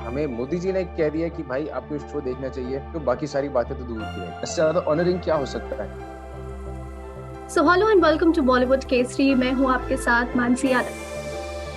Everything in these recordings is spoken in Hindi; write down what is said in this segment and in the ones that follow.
हमें मोदी जी ने कह दिया कि भाई आपको शो देखना चाहिए, तो बाकी सारी बातें तो दूर की रहे। इससे ज्यादा ऑनरिंग क्या हो सकता है? So hello and welcome to Bollywood Kesari. मैं हूं आपके साथ मानसी यादव।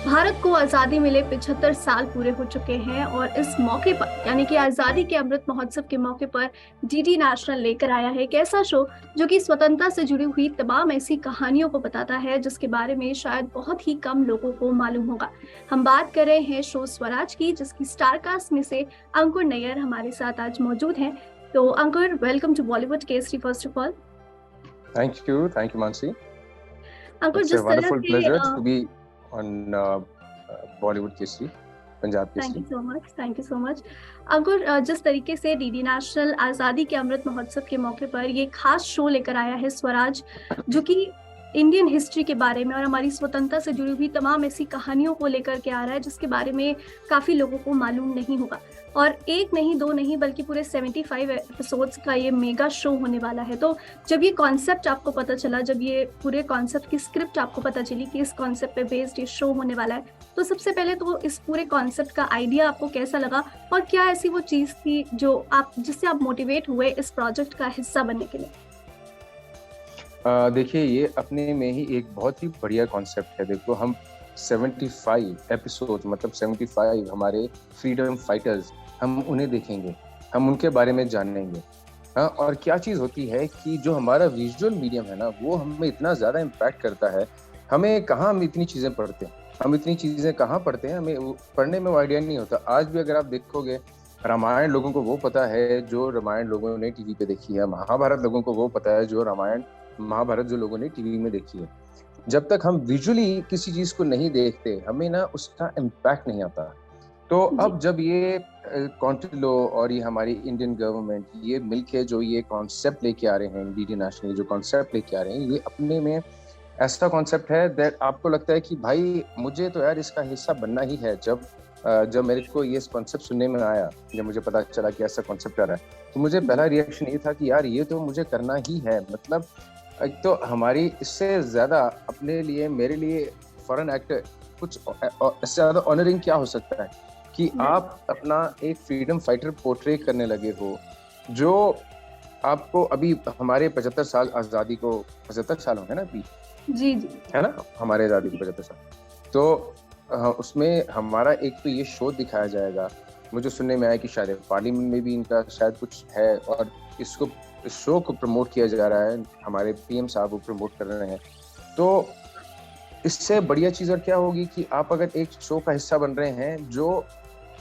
भारत को आजादी मिले 75 साल पूरे हो चुके हैं और इस मौके पर यानी कि आजादी के अमृत महोत्सव के मौके पर डीडी नेशनल लेकर आया है एक ऐसा शो जो कि स्वतंत्रता से जुड़ी हुई तमाम ऐसी कहानियों को बताता है जिसके बारे में शायद बहुत ही कम लोगों को मालूम होगा। हम बात कर रहे हैं शो स्वराज की, जिसकी स्टारकास्ट में से अंकुर नैयर हमारे साथ आज मौजूद हैं। तो Ankur, welcome to Bollywood Kesari first of all. Thank you Mansi. Ankur, it's a जिस तरह वंडरफुल से pleasure to be on Bollywood Kesari, Punjab thank Kesari. You so much, thank you so much. Ankur, जिस तरीके से डीडी नेशनल आज़ादी के अमृत महोत्सव के मौके पर ये खास शो लेकर आया है स्वराज, जो कि इंडियन हिस्ट्री के बारे में और हमारी स्वतंत्रता से जुड़ी हुई तमाम ऐसी कहानियों को लेकर के आ रहा है जिसके बारे में काफी लोगों को मालूम नहीं होगा। और एक नहीं, दो नहीं, बल्कि पूरे 75 एपिसोड्स का ये मेगा शो होने वाला है। तो जब ये कॉन्सेप्ट आपको पता चला, जब ये पूरे कॉन्सेप्ट की स्क्रिप्ट आपको पता चली कि इस कॉन्सेप्ट पे बेस्ड ये शो होने वाला है, तो सबसे पहले तो इस पूरे कॉन्सेप्ट का आइडिया आपको कैसा लगा और क्या ऐसी वो चीज थी जो आप जिससे आप मोटिवेट हुए इस प्रोजेक्ट का हिस्सा बनने के लिए? देखिए, ये अपने में ही एक बहुत ही बढ़िया कॉन्सेप्ट है। देखो, हम 75 एपिसोड, मतलब 75 हमारे फ्रीडम फाइटर्स, हम उन्हें देखेंगे, हम उनके बारे में जानेंगे। हाँ, और क्या चीज़ होती है कि जो हमारा विजुअल मीडियम है ना, वो हमें इतना ज़्यादा इम्पैक्ट करता है। हम इतनी चीज़ें पढ़ते हैं, हम इतनी चीज़ें कहाँ पढ़ते हैं, हमें पढ़ने में वो आइडिया नहीं होता। आज भी अगर आप देखोगे, रामायण लोगों को वो पता है जो रामायण लोगों ने टीवी पे देखी है, महाभारत लोगों को वो पता है जो रामायण महाभारत जो लोगों ने टीवी में देखी है। जब तक हम विजुअली किसी चीज को नहीं देखते, हमें ना उसका इम्पैक्ट नहीं आता। तो जी। अब जब ये कॉन्टिलो और ये हमारी इंडियन गवर्नमेंट ये मिलके जो ये कॉन्सेप्ट लेके आ रहे हैं, डीडी नेशनल जो कॉन्सेप्ट लेके आ रहे हैं, ये अपने में ऐसा कॉन्सेप्ट है दैट आपको लगता है कि भाई मुझे तो यार इसका हिस्सा बनना ही है। जब मेरे को ये कॉन्सेप्ट सुनने में आया, जब मुझे पता चला कि ऐसा कॉन्सेप्ट आ रहा है, तो मुझे पहला रिएक्शन ये था कि यार ये तो मुझे करना ही है। मतलब एक तो हमारी इससे ज्यादा अपने लिए, मेरे लिए फॉरेन एक्टर कुछ इससे ज्यादा ऑनरिंग क्या हो सकता है कि आप अपना एक फ्रीडम फाइटर पोर्ट्रे करने लगे हो। जो आपको अभी हमारे 75 साल आज़ादी को, 75 साल हो गए ना अभी, जी जी। है ना, हमारे आज़ादी को 75 साल। तो उसमें हमारा एक तो ये शो दिखाया जाएगा। मुझे सुनने में आया कि शायद पार्लियामेंट में भी इनका शायद कुछ है, और इसको, इस शो को प्रमोट किया जा रहा है, हमारे पीएम साहब वो प्रमोट कर रहे हैं। तो इससे बढ़िया चीज़ और क्या होगी कि आप अगर एक शो का हिस्सा बन रहे हैं जो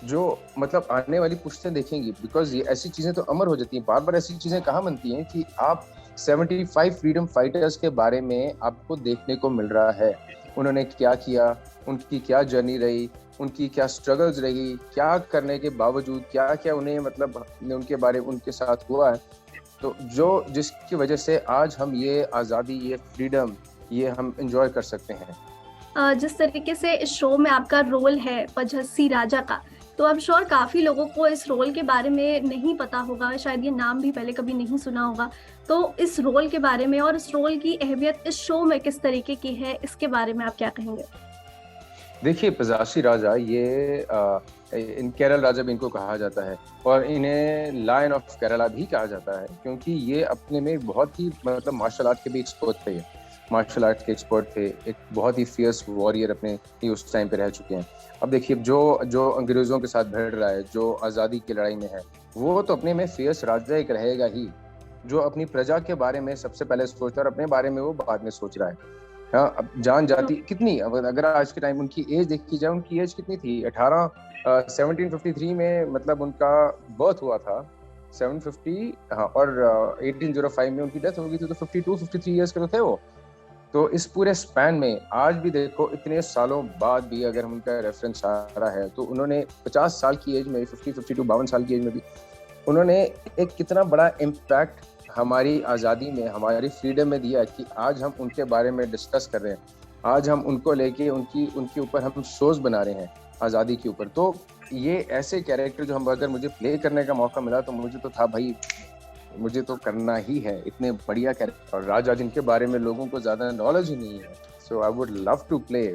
जो मतलब आने वाली पुश्तें देखेंगी, बिकॉज ये ऐसी चीजें तो अमर हो जाती हैं। बार बार ऐसी चीजें कहाँ बनती हैं कि आप 75 फ्रीडम फाइटर्स के बारे में आपको देखने को मिल रहा है। उन्होंने क्या किया, उनकी क्या जर्नी रही, उनकी क्या स्ट्रगल्स रही, क्या करने के बावजूद क्या क्या उन्हें मतलब उनके बारे में उनके साथ हुआ है। तो जो जिसकी वजह से आज हम ये आज़ादी, ये फ्रीडम, ये हम इंजॉय कर सकते हैं। जिस तरीके से इस शो में आपका रोल है पझस्सी राजा का, तो आई एम श्योर काफी लोगों को इस रोल के बारे में नहीं पता होगा, शायद ये नाम भी पहले कभी नहीं सुना होगा। तो इस रोल के बारे में और इस रोल की अहमियत इस शो में किस तरीके की है, इसके बारे में आप क्या कहेंगे? देखिए, पजासी राजा ये इन केरल राजा भी इनको कहा जाता है, और इन्हें लायन ऑफ केरला भी कहा जाता है, क्योंकि ये अपने में बहुत ही मतलब मार्शल आर्ट के भी एक्सपर्ट थे। ये मार्शल आर्ट के एक्सपर्ट थे, एक बहुत ही फियर्स वॉरियर अपने ही उस टाइम पे रह चुके हैं। अब देखिए, जो जो अंग्रेजों के साथ भिड़ रहा है, जो आज़ादी की लड़ाई में है, वो तो अपने में फियर्स राजा एक रहेगा ही, जो अपनी प्रजा के बारे में सबसे पहले सोचता है और अपने बारे में वो बाद में सोच रहा है। हाँ, अब जान जाती कितनी, अगर आज के टाइम उनकी एज देखी जाए, उनकी एज कितनी थी? 1753 में मतलब उनका बर्थ हुआ था 750, हाँ, और 1805 में उनकी डेथ हो गई थी। तो 52-53 ईयर्स के तो थे वो। तो इस पूरे स्पैन में आज भी देखो, इतने सालों बाद भी अगर हम उनका रेफरेंस आ रहा है, तो उन्होंने 50 साल की एज में, 52 52 साल की एज में भी उन्होंने एक कितना बड़ा इम्पैक्ट हमारी आज़ादी में, हमारी फ्रीडम में दिया कि आज हम उनके बारे में डिस्कस कर रहे हैं। आज हम उनको लेके उनके ऊपर हम शोज बना रहे हैं आज़ादी के ऊपर। तो ये ऐसे कैरेक्टर जो हम, अगर मुझे प्ले करने का मौका मिला तो मुझे तो था भाई, मुझे तो करना ही है। इतने बढ़िया कैरेक्टर, और राजा जिनके बारे में लोगों को ज़्यादा नॉलेज ही नहीं है। So I would love to play,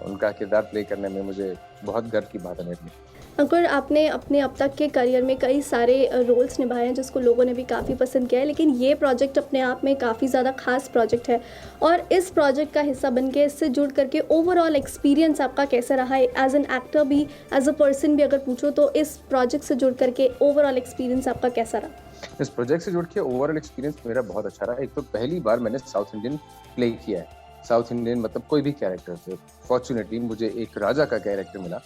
उनका किरदार प्ले करने में मुझे बहुत गर्व की बात है मेरे लिए। अगर आपने अपने अब तक के करियर में कई सारे रोल्स निभाए हैं जिसको लोगों ने भी काफ़ी पसंद किया है, लेकिन ये प्रोजेक्ट अपने आप में काफ़ी ज़्यादा खास प्रोजेक्ट है, और इस प्रोजेक्ट का हिस्सा बन के, इससे जुड़ करके ओवरऑल एक्सपीरियंस आपका कैसा रहा है एज एन एक्टर भी, एज अ पर्सन भी अगर पूछो तो इस प्रोजेक्ट से जुड़ करके ओवरऑल एक्सपीरियंस आपका कैसा रहा? इस प्रोजेक्ट से जुड़ के ओवरऑल एक्सपीरियंस मेरा बहुत अच्छा रहा। एक तो पहली बार मैंने साउथ इंडियन प्ले किया है, साउथ इंडियन मतलब कोई भी कैरेक्टर से। फॉर्चुनेटली मुझे एक राजा का कैरेक्टर मिला,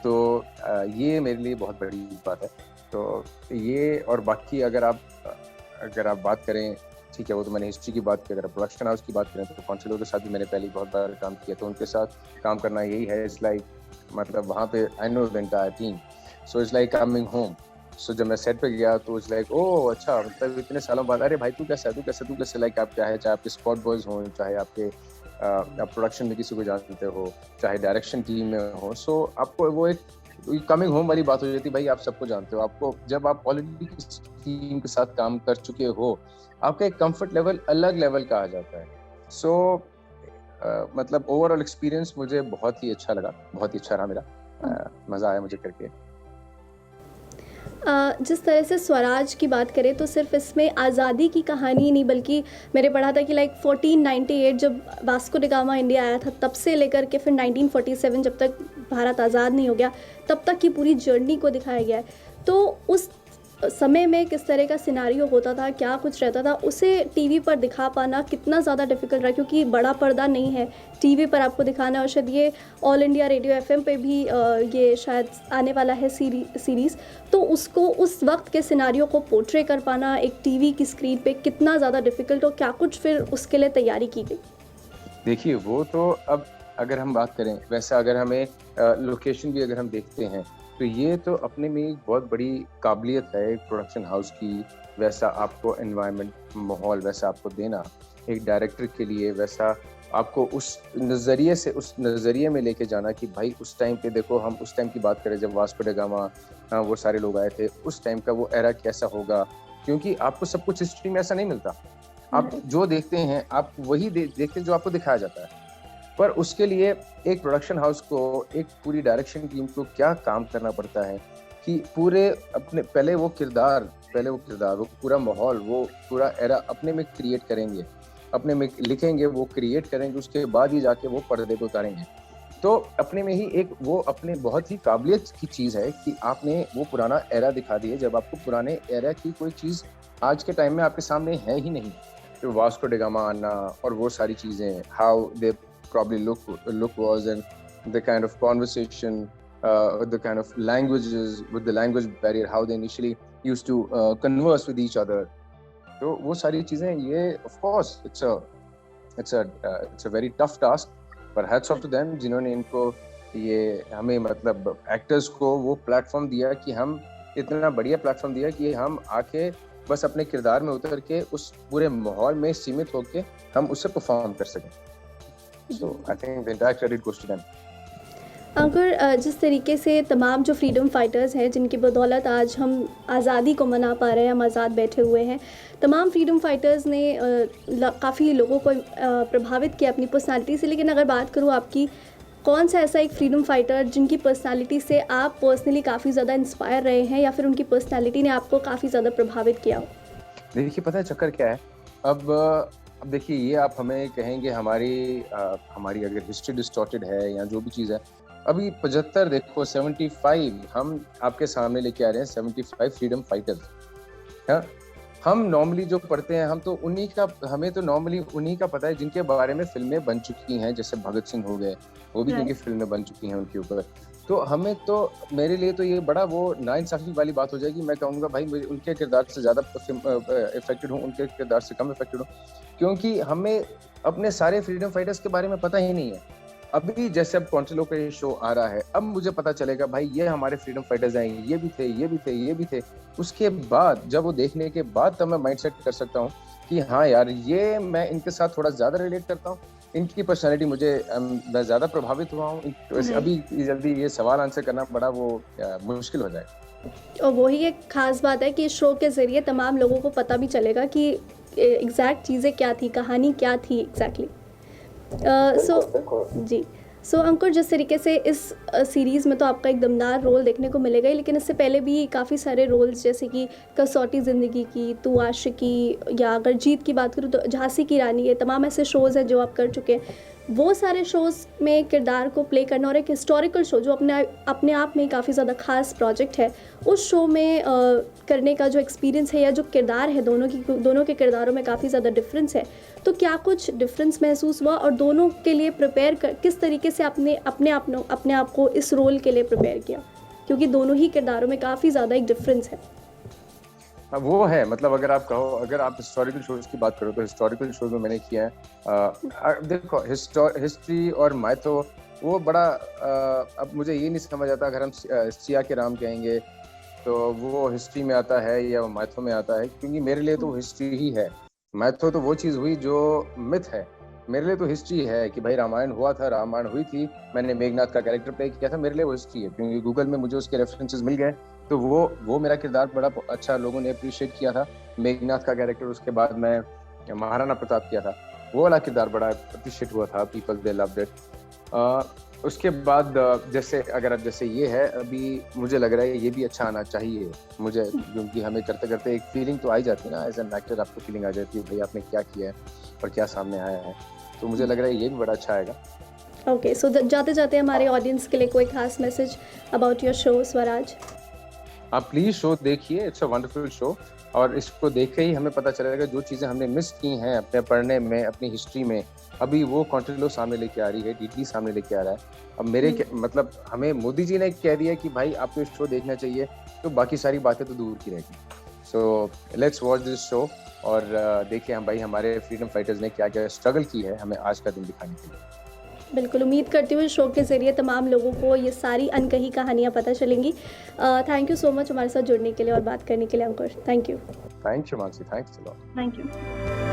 तो ये मेरे लिए बहुत बड़ी बात है। तो ये, और बाकी अगर आप बात करें, ठीक है, वो तो मैंने हिस्ट्री की बात की। अगर प्रोडक्शन हाउस की बात करें तो कौंसिलों के साथ भी मैंने पहले बहुत बार काम किया, तो उनके साथ काम करना यही है, इट्स लाइक, मतलब वहाँ पे I know the entire team, so it's like coming home. So जब मैं सेट पे गया तो इट्स लाइक, ओह अच्छा, मतलब इतने सालों बाद, अरे भाई तू कैसे, लाइक आप क्या है, चाहे आपके स्पॉट बॉयज हों, चाहे आपके आप प्रोडक्शन में किसी को जानते हो, चाहे डायरेक्शन टीम में हो, सो आपको वो एक कमिंग होम वाली बात हो जाती है। भाई आप सबको जानते हो, आपको जब आप ऑलरेडी किसी टीम के साथ काम कर चुके हो, आपका एक कंफर्ट लेवल अलग लेवल का आ जाता है। सो मतलब ओवरऑल एक्सपीरियंस मुझे बहुत ही अच्छा लगा, बहुत ही अच्छा रहा मेरा। मज़ा आया मुझे करके। जिस तरह से स्वराज की बात करें तो सिर्फ इसमें आज़ादी की कहानी नहीं, बल्कि मैंने पढ़ा था कि लाइक 1498 जब वास्को डी गामा इंडिया आया था, तब से लेकर के फिर 1947 जब तक भारत आज़ाद नहीं हो गया, तब तक की पूरी जर्नी को दिखाया गया है। तो उस समय में किस तरह का सिनारियो होता था, क्या कुछ रहता था, उसे टीवी पर दिखा पाना कितना ज़्यादा डिफ़िकल्ट रहा, क्योंकि बड़ा पर्दा नहीं है टीवी पर आपको दिखाना। और शायद ये ऑल इंडिया रेडियो एफएम पे भी ये शायद आने वाला है सीरीज़, तो उसको उस वक्त के सिनारियो को पोर्ट्रे कर पाना एक टीवी की स्क्रीन पे कितना ज़्यादा डिफ़िकल्ट, और क्या कुछ फिर उसके लिए तैयारी की गई? देखिए, वो तो अब अगर हम बात करें, वैसे अगर हमें लोकेशन भी अगर हम देखते हैं, तो ये तो अपने में एक बहुत बड़ी काबिलियत है एक प्रोडक्शन हाउस की। वैसा आपको एनवायरनमेंट, माहौल वैसा आपको देना एक डायरेक्टर के लिए, वैसा आपको उस नज़रिए में लेके जाना कि भाई उस टाइम पे देखो, हम उस टाइम की बात करें जब वास्को ड गामा वो सारे लोग आए थे, उस टाइम का वो एरा कैसा होगा, क्योंकि आपको सब कुछ हिस्ट्री में ऐसा नहीं मिलता। आप जो देखते हैं आप वही देखते हैं जो आपको दिखाया जाता है, पर उसके लिए एक प्रोडक्शन हाउस को, एक पूरी डायरेक्शन टीम को क्या काम करना पड़ता है कि पूरे अपने पहले वो किरदार, वो पूरा माहौल, वो पूरा एरा अपने में क्रिएट करेंगे, अपने में लिखेंगे, वो क्रिएट करेंगे, उसके बाद ही जाके वो पर्दे को उतारेंगे। तो अपने में ही एक वो अपने बहुत ही काबिलियत की चीज़ है कि आपने वो पुराना एरा दिखा दिया। जब आपको पुराने एरा की कोई चीज़ आज के टाइम में आपके सामने है ही नहीं, तो वास्को ड गामा आना और वो सारी चीज़ें, how they probably look was, and the kind of conversation, the kind of languages, with the language barrier, how they initially used to converse with each other. तो वो सारी चीजें, ये of course it's a very tough task, but hats off to them जिन्होंने इनको ये हमें मतलब एक्टर्स को वो प्लेटफॉर्म दिया कि हम इतना बढ़िया प्लेटफॉर्म दिया कि हम आके बस अपने किरदार में उतर के उस पूरे माहौल में सीमित होके हम उससे परफॉर्म कर सकें। So I think the entire credit goes to them. अगर जिस तरीके से तमाम जो फ्रीडम फाइटर्स हैं जिनकी बदौलत आज हम आज़ादी को मना पा रहे हैं, हम आज़ाद बैठे हुए हैं, तमाम फ्रीडम फाइटर्स ने काफ़ी लोगों को प्रभावित किया अपनी पर्सनालिटी से, लेकिन अगर बात करूँ आपकी, कौन सा ऐसा एक फ्रीडम फाइटर जिनकी पर्सनालिटी से आप पर्सनली काफ़ी ज़्यादा इंस्पायर रहे हैं, या फिर उनकी पर्सनालिटी ने आपको काफ़ी ज़्यादा प्रभावित किया हो? देखिए, पता है चक्कर क्या है, अब देखिए, ये आप हमें कहेंगे हमारी अगर हिस्ट्री डिस्टॉर्टेड है या जो भी चीज़ है, अभी 75 देखो, 75 हम आपके सामने लेके आ रहे हैं, 75 फ्रीडम फाइटर्स। हाँ, हम नॉर्मली जो पढ़ते हैं, हमें तो नॉर्मली उन्हीं का पता है जिनके बारे में फिल्में बन चुकी हैं, जैसे भगत सिंह हो गए, वो भी जिनकी फिल्में बन चुकी हैं उनके ऊपर। तो हमें तो, मेरे लिए तो ये बड़ा वो नाइंसाफी वाली बात हो जाएगी। मैं कहूँगा भाई मुझे उनके किरदार से ज़्यादा इफेक्टेड हूँ, उनके किरदार से कम इफेक्टेड हूँ, क्योंकि हमें अपने सारे फ्रीडम फाइटर्स के बारे में पता ही नहीं है। अभी जैसे अब कौंसिलों का ये शो आ रहा है, अब मुझे पता चलेगा भाई ये हमारे फ्रीडम फाइटर्स हैं, ये भी थे। उसके बाद जब वो देखने के बाद तब मैं माइंड सेट कर सकता हूँ कि हाँ यार, ये मैं इनके साथ थोड़ा ज़्यादा रिलेट करता हूँ, इनकी पर्सनैलिटी मुझे मैं ज़्यादा प्रभावित हुआ हूँ। अभी जल्दी ये सवाल आंसर करना बड़ा वो मुश्किल हो जाएगा। और वही एक खास बात है कि इस शो के ज़रिए तमाम लोगों को पता भी चलेगा कि एग्जैक्ट चीज़ें क्या थी, कहानी क्या थी एग्जैक्टली। सो जी, सो अंकुर, जिस तरीके से इस सीरीज़ में तो आपका एक दमदार रोल देखने को मिलेगा ही, लेकिन इससे पहले भी काफ़ी सारे रोल्स जैसे कि कसौटी ज़िंदगी की, तू आशिकी, या अगर जीत की बात करूँ तो झांसी की रानी, ये तमाम ऐसे शोज़ हैं जो आप कर चुके हैं। वो सारे शोज़ में किरदार को प्ले करना और एक हिस्टोरिकल शो जो अपने आप में काफ़ी ज़्यादा ख़ास प्रोजेक्ट है, उस शो में करने का जो एक्सपीरियंस है या जो किरदार है, दोनों के किरदारों में काफ़ी ज़्यादा डिफरेंस है। तो क्या कुछ डिफरेंस महसूस हुआ, और दोनों के लिए किस तरीके से आपने अपने आप को इस रोल के लिए प्रिपेयर किया, क्योंकि दोनों ही किरदारों में काफ़ी ज़्यादा एक डिफरेंस है। वो है, मतलब अगर आप कहो, अगर आप हिस्टोरिकल शोज की बात करो तो हिस्टोरिकल शोज में मैंने किया है। देखो, हिस्ट्री और माइथो वो बड़ा अब मुझे ये नहीं समझ आता, अगर हम सिया के राम कहेंगे तो वो हिस्ट्री में आता है या वो माइथो में आता है, क्योंकि मेरे लिए तो हिस्ट्री ही है। माइथो तो वो चीज़ हुई जो मिथ है, मेरे लिए तो हिस्ट्री है कि भाई रामायण हुआ था, रामायण हुई थी, मैंने मेघनाथ का कैरेक्टर प्ले किया था, मेरे लिए वो हिस्ट्री है, क्योंकि गूगल में मुझे उसके रेफरेंसेस मिल गए। तो वो मेरा किरदार बड़ा अच्छा लोगों ने अप्रिशिएट किया था, मेघनाथ का कैरेक्टर। उसके बाद मैं महाराणा प्रताप किया था, वो वाला किरदार बड़ा अप्रिशिएट हुआ था, पीपल दे लव्ड इट। उसके बाद जैसे ये है, अभी मुझे लग रहा है ये भी अच्छा आना चाहिए मुझे, क्योंकि हमें करते करते एक फीलिंग तो आई जाती है ना, एज एन एक्टर आपको फीलिंग आ जाती है भाई आपने क्या किया है और क्या सामने आया है। तो मुझे लग रहा है ये भी बड़ा अच्छा आएगा। ओके, सो जाते जाते हमारे ऑडियंस के लिए कोई खास message about your show Swaraj? आप प्लीज शो देखिए, इट्स अ वंडरफुल शो, और इसको देख के ही हमें पता चलेगा जो चीज़ें हमने मिस की हैं अपने पढ़ने में, अपनी हिस्ट्री में, अभी वो कॉन्टिलो सामने लेके आ रही है, डीडी सामने लेके आ रहा है। अब मतलब हमें मोदी जी ने कह दिया कि भाई आपको इस शो देखना चाहिए, तो बाकी सारी बातें तो दूर की रहेगी। So let's watch this show, और देखिए हम भाई हमारे फ्रीडम फाइटर्स ने क्या क्या स्ट्रगल की है हमें आज का दिन दिखाने के लिए। बिल्कुल, उम्मीद करती हूँ इस शो के ज़रिए तमाम लोगों को ये सारी अनकही कहानियाँ पता चलेंगी। थैंक यू सो मच हमारे साथ जुड़ने के लिए और बात करने के लिए Ankur. Thank you. Thank you Mansi, thanks a lot. Thank you.